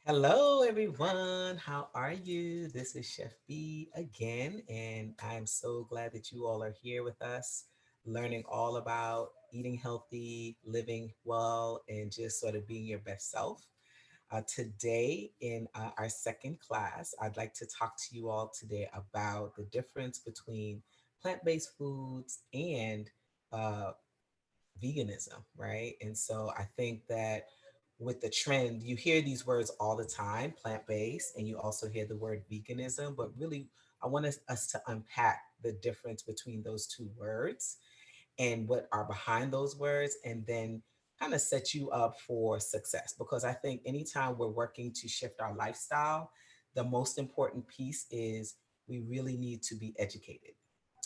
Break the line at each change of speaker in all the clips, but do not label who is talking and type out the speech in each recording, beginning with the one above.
Hello, everyone. How are you? This is Chef B again, and I'm so glad that you all are here with us, learning all about eating healthy, living well, and just sort of being your best self. Today, in our second class, I'd like to talk to you all today about the difference between plant based foods and uh, veganism, right? And so I think that with the trend, you hear these words all the time, plant-based, and you also hear the word veganism, but really I want us to unpack the difference between those two words and what are behind those words, and then kind of set you up for success. Because I think anytime we're working to shift our lifestyle, the most important piece is we really need to be educated.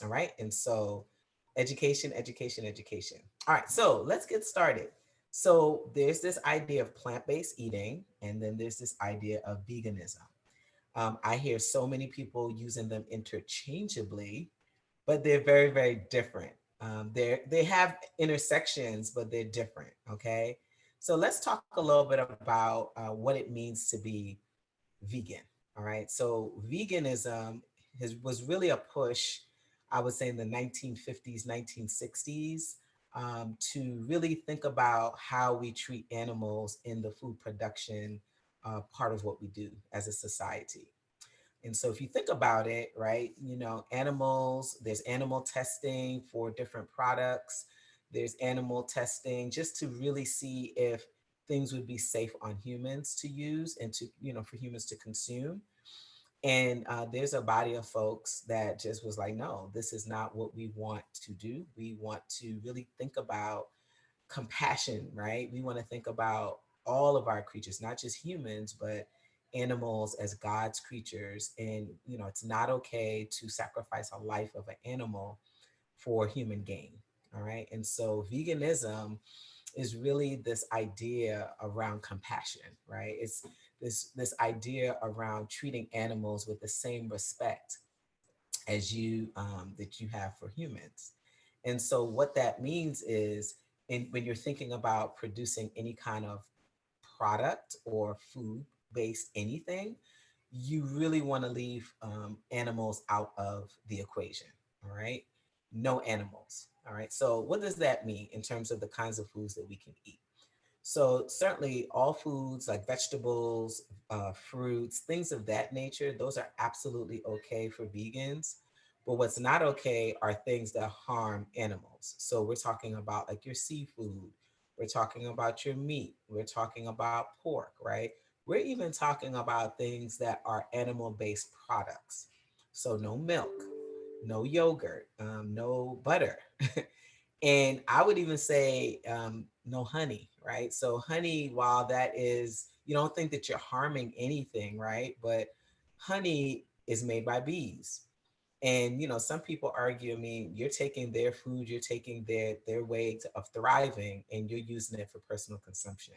All right. And so, education, education, education. All right. So, let's get started. So, there's this idea of plant based eating, and then there's this idea of veganism. I hear so many people using them interchangeably, but they're very, very different. They have intersections, but they're different. Okay, so let's talk a little bit about what it means to be vegan. All right, so veganism was really a push, I would say, in the 1950s, 1960s, to really think about how we treat animals in the food production part of what we do as a society. And so if you think about it, right, animals, there's animal testing for different products. There's animal testing just to really see if things would be safe on humans to use and to, for humans to consume. And there's a body of folks that just was like, no, this is not what we want to do. We want to really think about compassion, right? We want to think about all of our creatures, not just humans, but animals as God's creatures. And, it's not okay to sacrifice a life of an animal for human gain. All right. And so veganism is really this idea around compassion, right? It's this idea around treating animals with the same respect as you that you have for humans. And so what that means is when you're thinking about producing any kind of product or food based anything, you really want to leave animals out of the equation. All right. No animals. All right. So what does that mean in terms of the kinds of foods that we can eat? So certainly all foods like vegetables, fruits, things of that nature, those are absolutely okay for vegans. But what's not okay are things that harm animals. So we're talking about like your seafood, we're talking about your meat, we're talking about pork, right? We're even talking about things that are animal-based products. So no milk, no yogurt, no butter. And I would even say no honey, right? So honey, while that is, you don't think that you're harming anything, right? But honey is made by bees. And some people argue, I mean, you're taking their food, you're taking their way of thriving, and you're using it for personal consumption.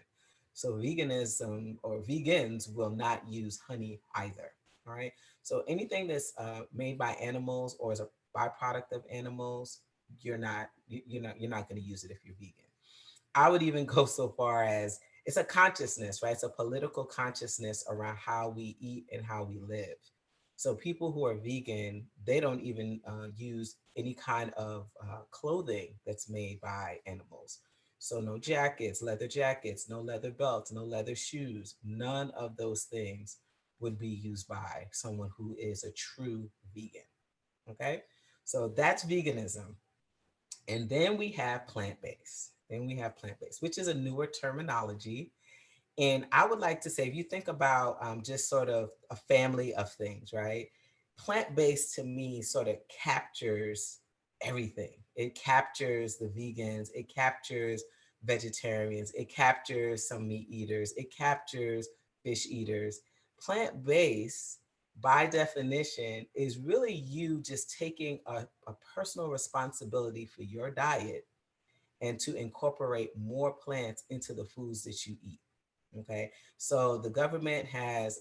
So veganism or vegans will not use honey either. All right. So anything that's made by animals or is a byproduct of animals, you're not going to use it if you're vegan. I would even go so far as it's a consciousness, right? It's a political consciousness around how we eat and how we live. So people who are vegan, they don't even use any kind of clothing that's made by animals. So no jackets, no leather belts, no leather shoes. None of those things would be used by someone who is a true vegan. Okay, so that's veganism. And then we have plant-based. Then we have plant-based, which is a newer terminology. And I would like to say, if you think about just sort of a family of things, right? Plant-based to me sort of captures everything. It captures the vegans, it captures vegetarians, it captures some meat eaters, it captures fish eaters. Plant-based, by definition, is really you just taking a personal responsibility for your diet and to incorporate more plants into the foods that you eat. Okay, so the government has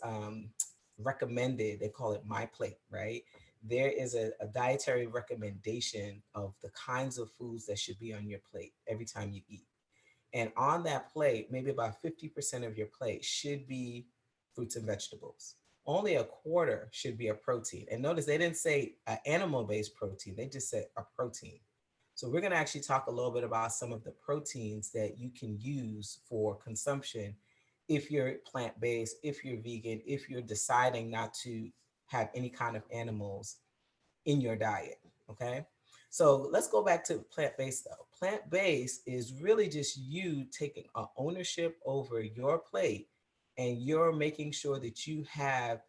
recommended, they call it My Plate, right? There is a dietary recommendation of the kinds of foods that should be on your plate every time you eat. And on that plate, maybe about 50% of your plate should be fruits and vegetables. Only a quarter should be a protein. And notice they didn't say an animal based protein, they just said a protein. So we're going to actually talk a little bit about some of the proteins that you can use for consumption if you're plant based, if you're vegan, if you're deciding not to have any kind of animals in your diet. Okay. So let's go back to plant based though. Plant based is really just you taking ownership over your plate and you're making sure that you have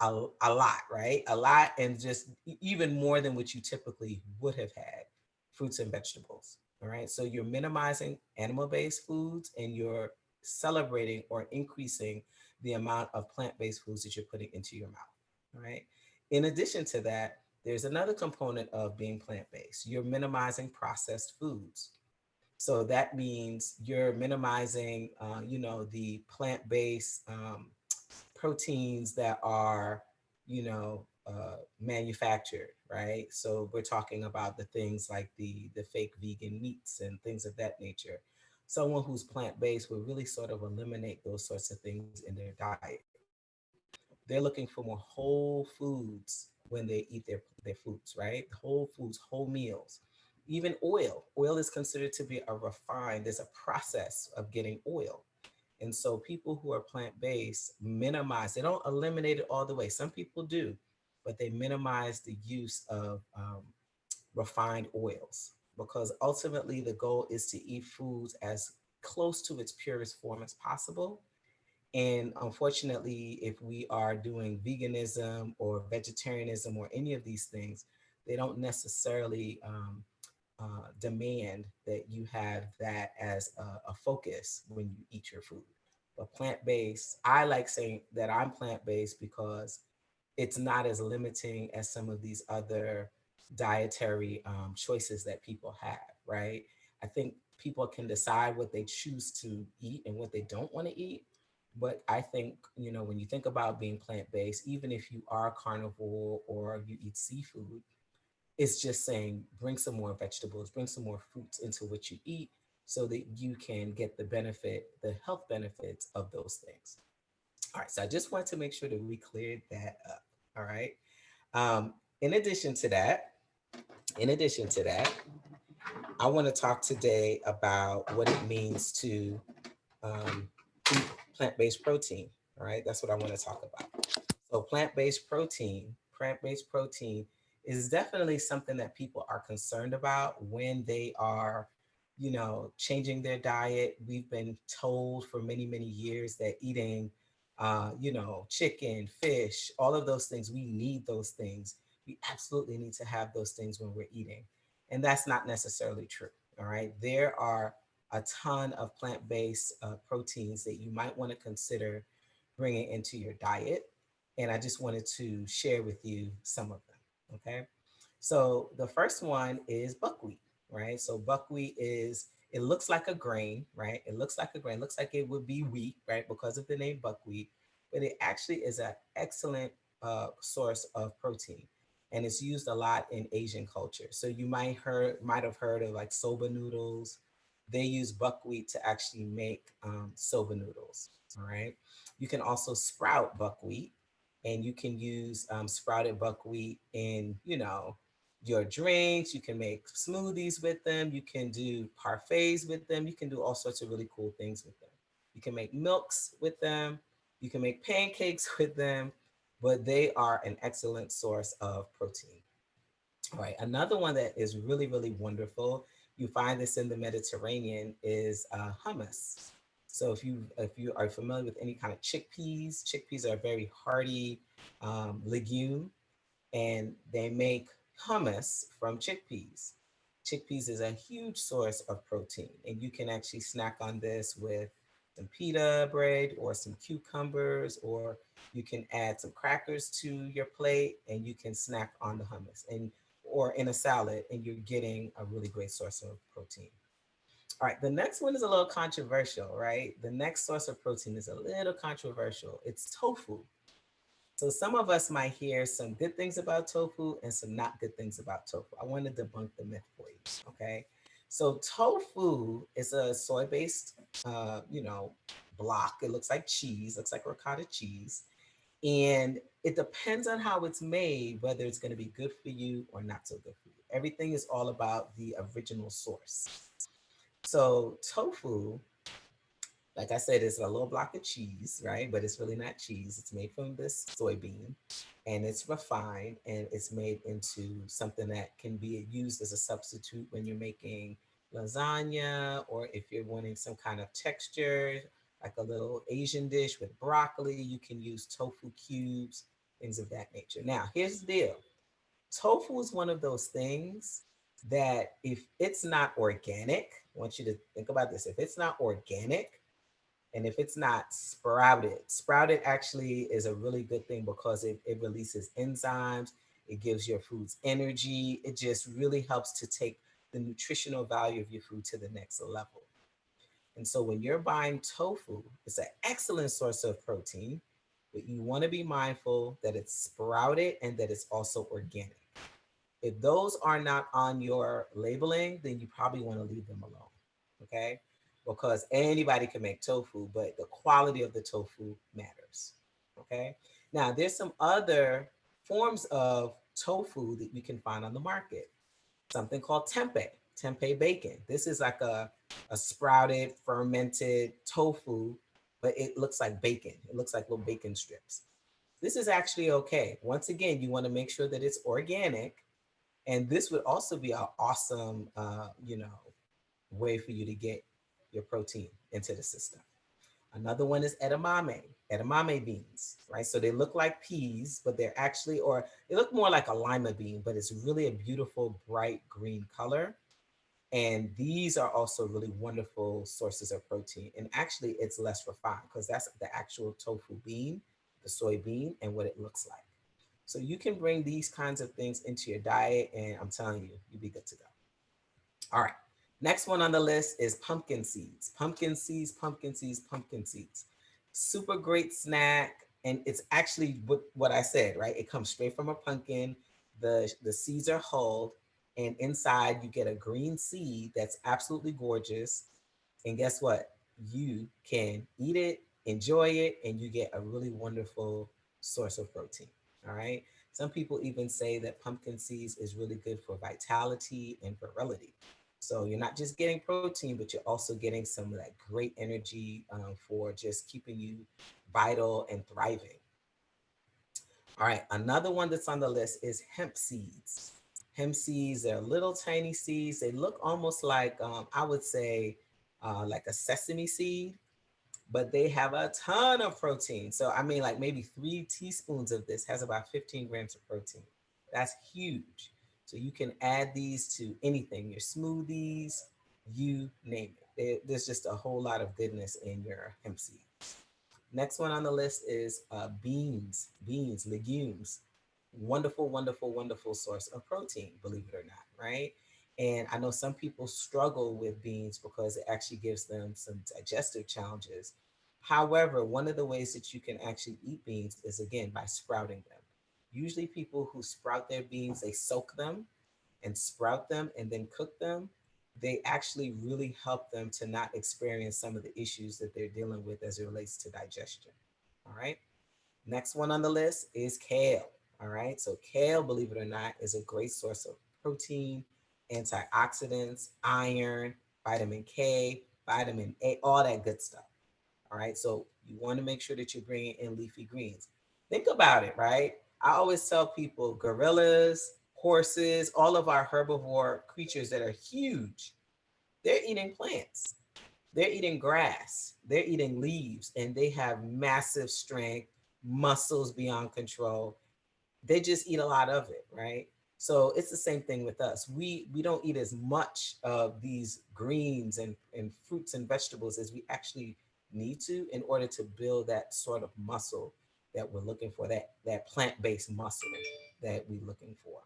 a lot, right? A lot and just even more than what you typically would have had fruits and vegetables. All right. So you're minimizing animal based foods and you're celebrating or increasing the amount of plant based foods that you're putting into your mouth. All right. In addition to that, there's another component of being plant based. You're minimizing processed foods. So that means you're minimizing, the plant based proteins that are, manufactured, right? So we're talking about the things like the fake vegan meats and things of that nature. Someone who's plant based will really sort of eliminate those sorts of things in their diet. They're looking for more whole foods when they eat their foods, right? Whole foods, whole meals. Even oil. Oil is considered to be a refined, there's a process of getting oil. And so people who are plant-based minimize, they don't eliminate it all the way. Some people do, but they minimize the use of refined oils because ultimately the goal is to eat foods as close to its purest form as possible. And unfortunately, if we are doing veganism or vegetarianism or any of these things, they don't necessarily demand that you have that as a focus when you eat your food. But plant based, I like saying that I'm plant based because it's not as limiting as some of these other dietary choices that people have, right? I think people can decide what they choose to eat and what they don't want to eat. But I think, when you think about being plant based, even if you are carnivore or you eat seafood, it's just saying bring some more vegetables, bring some more fruits into what you eat so that you can get the health benefits of those things. All right, so I just want to make sure that we cleared that up. All right. Um, in addition to that, in addition to that, I want to talk today about what it means to eat plant-based protein. All right, that's what I want to talk about. So plant-based protein is definitely something that people are concerned about when they are, changing their diet. We've been told for many, many years that eating, chicken, fish, all of those things, we need those things. We absolutely need to have those things when we're eating. And that's not necessarily true. All right. There are a ton of plant-based proteins that you might want to consider bringing into your diet. And I just wanted to share with you some of them. Okay. So the first one is buckwheat, right? So buckwheat it looks like a grain, right? It looks like a grain, looks like it would be wheat, right? Because of the name buckwheat, but it actually is an excellent source of protein. And it's used a lot in Asian culture. So you might have heard of like soba noodles. They use buckwheat to actually make soba noodles. All right. You can also sprout buckwheat, and you can use sprouted buckwheat in, your drinks. You can make smoothies with them. You can do parfaits with them. You can do all sorts of really cool things with them. You can make milks with them. You can make pancakes with them, but they are an excellent source of protein. All right. Another one that is really, really wonderful, you find this in the Mediterranean, is hummus. So if you are familiar with any kind of chickpeas are a very hearty legume, and they make hummus from chickpeas. Chickpeas is a huge source of protein, and you can actually snack on this with some pita bread or some cucumbers, or you can add some crackers to your plate and you can snack on the hummus and or in a salad, and you're getting a really great source of protein. All right, the next one is a little controversial, right? The next source of protein is a little controversial. It's tofu. So some of us might hear some good things about tofu and some not good things about tofu. I want to debunk the myth for you, okay? So tofu is a soy-based, you know, block. It looks like cheese, looks like ricotta cheese, and it depends on how it's made whether it's going to be good for you or not so good for you. Everything is all about the original source. So tofu, like I said, it's a little block of cheese, right? But it's really not cheese. It's made from this soybean, and it's refined, and it's made into something that can be used as a substitute when you're making lasagna, or if you're wanting some kind of texture, like a little Asian dish with broccoli, you can use tofu cubes, things of that nature. Now, here's the deal. Tofu is one of those things that if it's not organic, I want you to think about this. If it's not organic, and if it's not sprouted actually is a really good thing because it releases enzymes, it gives your foods energy, it just really helps to take the nutritional value of your food to the next level. And so when you're buying tofu, it's an excellent source of protein, but you want to be mindful that it's sprouted and that it's also organic. If those are not on your labeling, then you probably want to leave them alone. Okay. Because anybody can make tofu, but the quality of the tofu matters. Okay. Now, there's some other forms of tofu that you can find on the market. Something called tempeh bacon. This is like a sprouted, fermented tofu, but it looks like bacon. It looks like little bacon strips. This is actually okay. Once again, you want to make sure that it's organic, and this would also be an awesome, way for you to get your protein into the system. Another one is edamame beans, right? So they look like peas, but they're actually, or they look more like a lima bean, but it's really a beautiful, bright green color. And these are also really wonderful sources of protein. And actually, it's less refined because that's the actual tofu bean, the soybean, and what it looks like. So you can bring these kinds of things into your diet, and I'm telling you, you'll be good to go. All right. Next one on the list is pumpkin seeds. Pumpkin seeds, pumpkin seeds, pumpkin seeds. Super great snack. And it's actually what I said, right? It comes straight from a pumpkin. The seeds are hulled, and inside you get a green seed that's absolutely gorgeous. And guess what? You can eat it, enjoy it, and you get a really wonderful source of protein. All right. Some people even say that pumpkin seeds is really good for vitality and virility. So you're not just getting protein, but you're also getting some of that great energy for just keeping you vital and thriving. All right, another one that's on the list is hemp seeds. Hemp seeds are little tiny seeds. They look almost like, I would say, like a sesame seed, but they have a ton of protein. So, I mean, like maybe 3 teaspoons of this has about 15 grams of protein. That's huge. So, you can add these to anything, your smoothies, you name it. There's just a whole lot of goodness in your hemp seed. Next one on the list is beans, legumes. Wonderful, wonderful, wonderful source of protein, believe it or not, right? And I know some people struggle with beans because it actually gives them some digestive challenges. However, one of the ways that you can actually eat beans is again by sprouting them. Usually, people who sprout their beans, they soak them and sprout them and then cook them. They actually really help them to not experience some of the issues that they're dealing with as it relates to digestion. All right. Next one on the list is kale. All right. So, kale, believe it or not, is a great source of protein, antioxidants, iron, vitamin K, vitamin A, all that good stuff. All right. So, you want to make sure that you're bringing in leafy greens. Think about it, right? I always tell people gorillas, horses, all of our herbivore creatures that are huge, they're eating plants, they're eating grass, they're eating leaves, and they have massive strength, muscles beyond control. They just eat a lot of it, right? So it's the same thing with us. We don't eat as much of these greens and fruits and vegetables as we actually need to in order to build that sort of muscle that we're looking for, that plant-based muscle that we're looking for.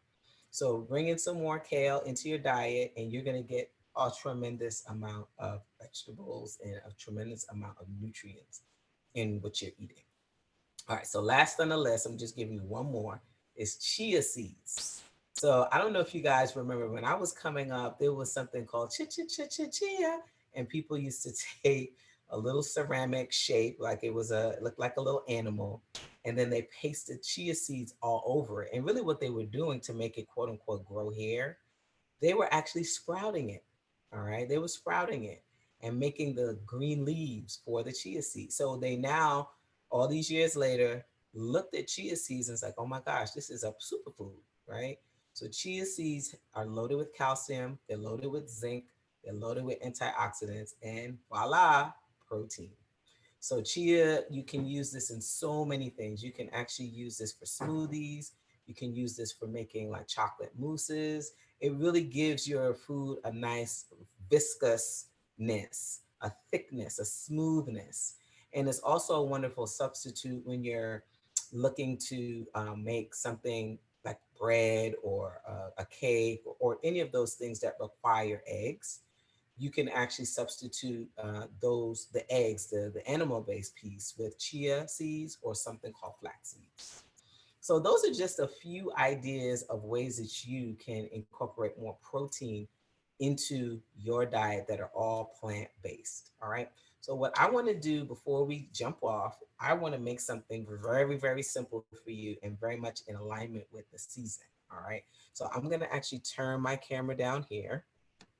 So bring in some more kale into your diet, and you're going to get a tremendous amount of vegetables and a tremendous amount of nutrients in what you're eating. All right, so last on the list, I'm just giving you one more, is chia seeds. So I don't know if you guys remember when I was coming up, there was something called chia, and people used to take a little ceramic shape, like it was it looked like a little animal, and then they pasted chia seeds all over it. And really, what they were doing to make it quote unquote grow hair, they were actually sprouting it. All right. They were sprouting it and making the green leaves for the chia seeds. So they now, all these years later, looked at chia seeds and it's like, oh my gosh, this is a superfood, right? So chia seeds are loaded with calcium, they're loaded with zinc, they're loaded with antioxidants, and voila, protein. So chia, you can use this in so many things. You can actually use this for smoothies. You can use this for making like chocolate mousses. It really gives your food a nice viscousness, a thickness, a smoothness. And it's also a wonderful substitute when you're looking to make something like bread or a cake or any of those things that require eggs. You can actually substitute the eggs, the animal-based piece with chia seeds or something called flax seeds. So those are just a few ideas of ways that you can incorporate more protein into your diet that are all plant-based. All right. So what I want to do before we jump off, I want to make something very, very simple for you and very much in alignment with the season. All right. So I'm going to actually turn my camera down here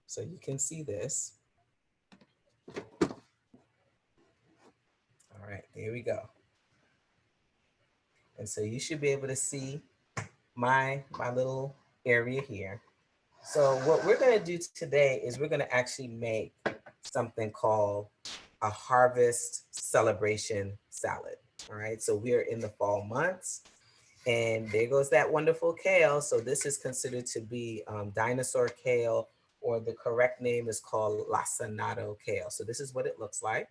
so you can see this. All right, there we go. And so you should be able to see my little area here. So what we're going to do today is we're going to actually make something called a harvest celebration salad. All right, so we're in the fall months, and there goes that wonderful kale. So this is considered to be dinosaur kale, or the correct name is called lacinato kale. So this is what it looks like.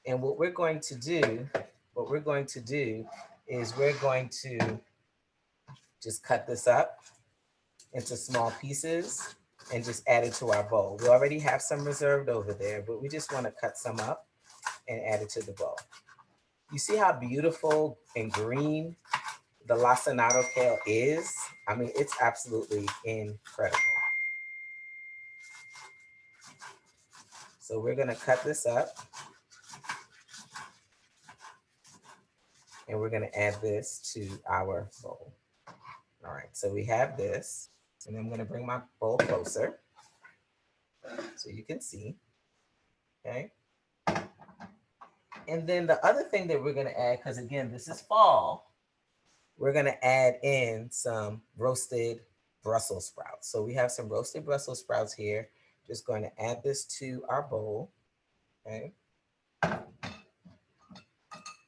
And what we're going to do is we're going to just cut this up into small pieces and just add it to our bowl. We already have some reserved over there, but we just want to cut some up and add it to the bowl. You see how beautiful and green the lacinato kale is? I mean, it's absolutely incredible. So we're going to cut this up and we're going to add this to our bowl. All right, so we have this, and I'm going to bring my bowl closer so you can see. Okay. And then the other thing that we're going to add, because again, this is fall, we're going to add in some roasted Brussels sprouts. So we have some roasted Brussels sprouts here. Just going to add this to our bowl. Okay.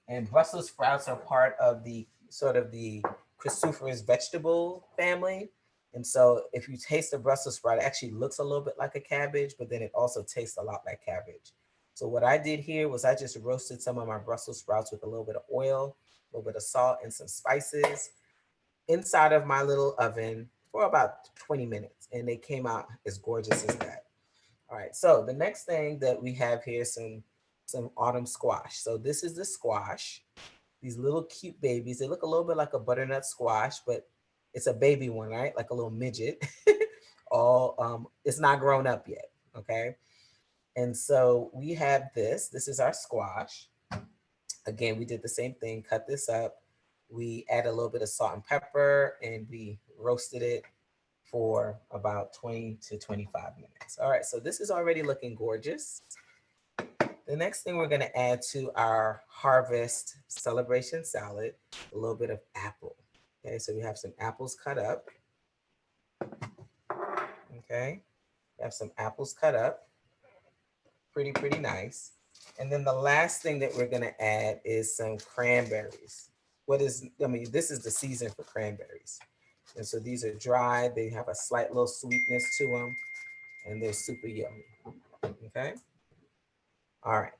And Brussels sprouts are part of the sort of the cruciferous vegetable family. And so if you taste the Brussels sprout, it actually looks a little bit like a cabbage, but then it also tastes a lot like cabbage. So what I did here was I just roasted some of my Brussels sprouts with a little bit of oil, a little bit of salt, and some spices inside of my little oven for about 20 minutes. And they came out as gorgeous as that. All right, so the next thing that we have here is some autumn squash. So this is the squash, these little cute babies. They look a little bit like a butternut squash, but it's a baby one, right? Like a little midget. All it's not grown up yet. Okay. And so we have this. This is our squash. Again, we did the same thing, cut this up. We add a little bit of salt and pepper and we roasted it for about 20 to 25 minutes. All right, so this is already looking gorgeous. The next thing we're going to add to our harvest celebration salad, a little bit of apple. Okay, so we have some apples cut up. Okay, we have some apples cut up. Pretty nice. And then the last thing that we're going to add is some cranberries. This is the season for cranberries. And so these are dry. They have a slight little sweetness to them, and they're super yummy. Okay. All right.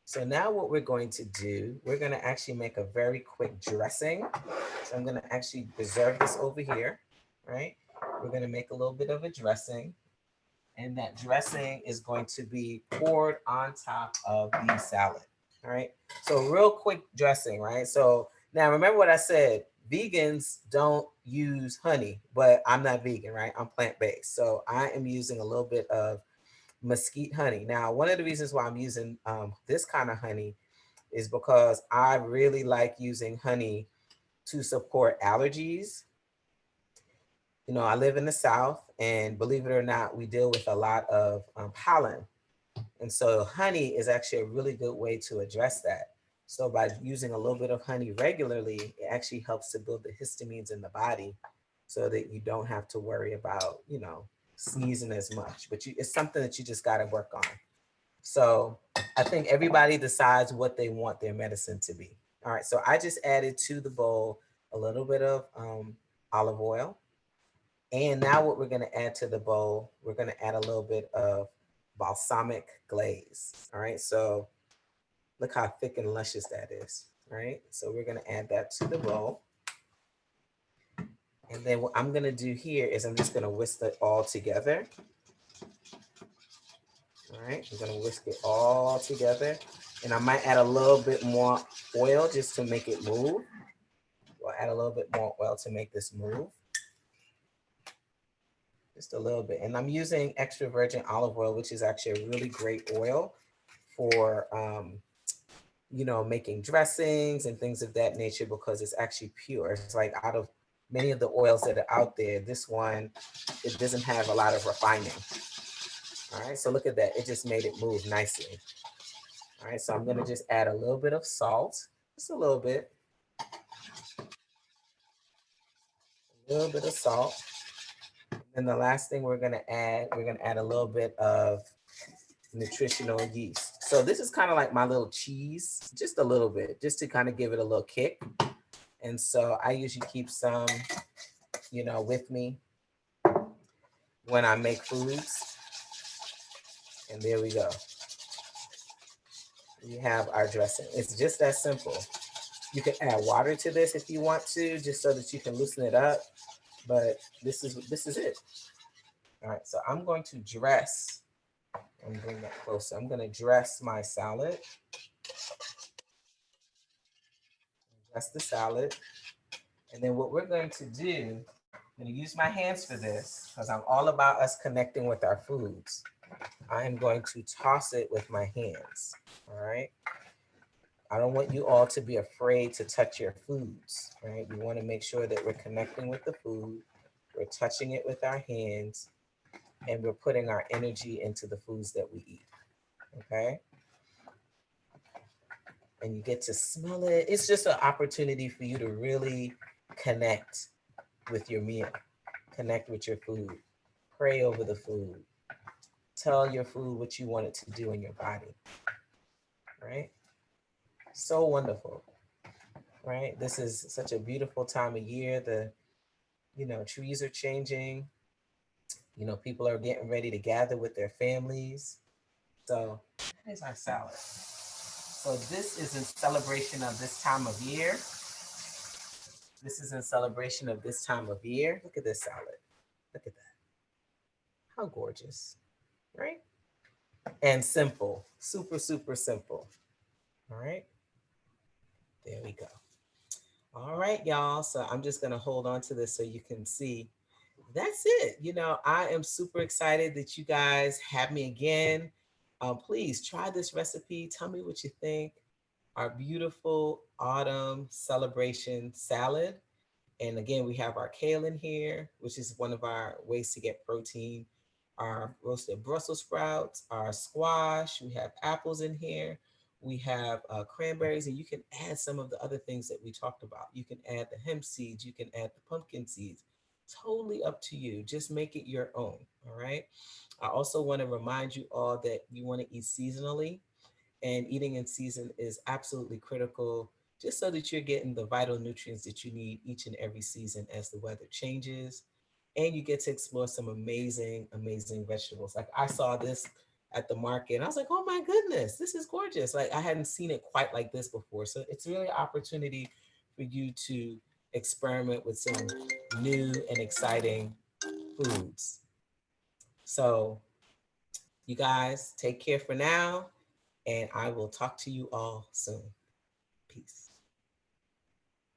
So now what we're going to do, we're going to actually make a very quick dressing. So I'm going to actually reserve this over here, right? We're going to make a little bit of a dressing, and that dressing is going to be poured on top of the salad. All right. So real quick dressing, right? So now remember what I said, vegans don't use honey, but I'm not vegan, right? I'm plant-based. So I am using a little bit of mesquite honey. Now, one of the reasons why I'm using this kind of honey is because I really like using honey to support allergies. You know, I live in the South, and believe it or not, we deal with a lot of pollen. And so honey is actually a really good way to address that. So by using a little bit of honey regularly, it actually helps to build the histamines in the body so that you don't have to worry about, you know, sneezing as much. But it's something that you just got to work on. So I think everybody decides what they want their medicine to be. All right, so I just added to the bowl a little bit of olive oil. And now what we're gonna add to the bowl, we're gonna add a little bit of balsamic glaze. All right, so look how thick and luscious that is. All right, so we're gonna add that to the bowl. And then what I'm gonna do here is I'm just gonna whisk it all together. All right, I'm gonna whisk it all together. And I might add a little bit more oil just to make it move. We'll add a little bit more oil to make this move. Just a little bit. And I'm using extra virgin olive oil, which is actually a really great oil for, you know, making dressings and things of that nature because it's actually pure. It's like out of many of the oils that are out there, this one, it doesn't have a lot of refining. All right, so look at that. It just made it move nicely. All right, so I'm gonna just add a little bit of salt, just a little bit of salt. And the last thing we're gonna add a little bit of nutritional yeast. So this is kind of like my little cheese, just a little bit, just to kind of give it a little kick. And so I usually keep some, you know, with me when I make foods. And there we go. We have our dressing. It's just that simple. You can add water to this if you want to, just so that you can loosen it up. But this is it. All right, so I'm going to dress. I'm gonna bring that closer. I'm gonna dress my salad. Dress the salad. And then what we're going to do, I'm going to use my hands for this because I'm all about us connecting with our foods. I am going to toss it with my hands. All right. I don't want you all to be afraid to touch your foods. Right. We want to make sure that we're connecting with the food. We're touching it with our hands and we're putting our energy into the foods that we eat. Okay. And you get to smell it. It's just an opportunity for you to really connect with your meal, connect with your food, pray over the food, tell your food what you want it to do in your body, right? So wonderful, right? This is such a beautiful time of year. The, you know, trees are changing. You know, people are getting ready to gather with their families. So here's our salad. So this is in celebration of this time of year. This is in celebration of this time of year. Look at this salad. Look at that. How gorgeous, right? And simple, super, super simple. All right, there we go. All right, y'all. So I'm just going to hold on to this so you can see. That's it. You know, I am super excited that you guys have me again. Please try this recipe. Tell me what you think. Our beautiful autumn celebration salad. And again, we have our kale in here, which is one of our ways to get protein. Our roasted Brussels sprouts, our squash. We have apples in here. We have cranberries, and you can add some of the other things that we talked about. You can add the hemp seeds. You can add the pumpkin seeds. Totally up to you. Just make it your own. All right. I also want to remind you all that you want to eat seasonally, and eating in season is absolutely critical just so that you're getting the vital nutrients that you need each and every season as the weather changes. And you get to explore some amazing, amazing vegetables. Like I saw this at the market and I was like, oh my goodness, this is gorgeous. Like I hadn't seen it quite like this before. So it's really an opportunity for you to experiment with some new and exciting foods. So you guys take care for now, and I will talk to you all soon.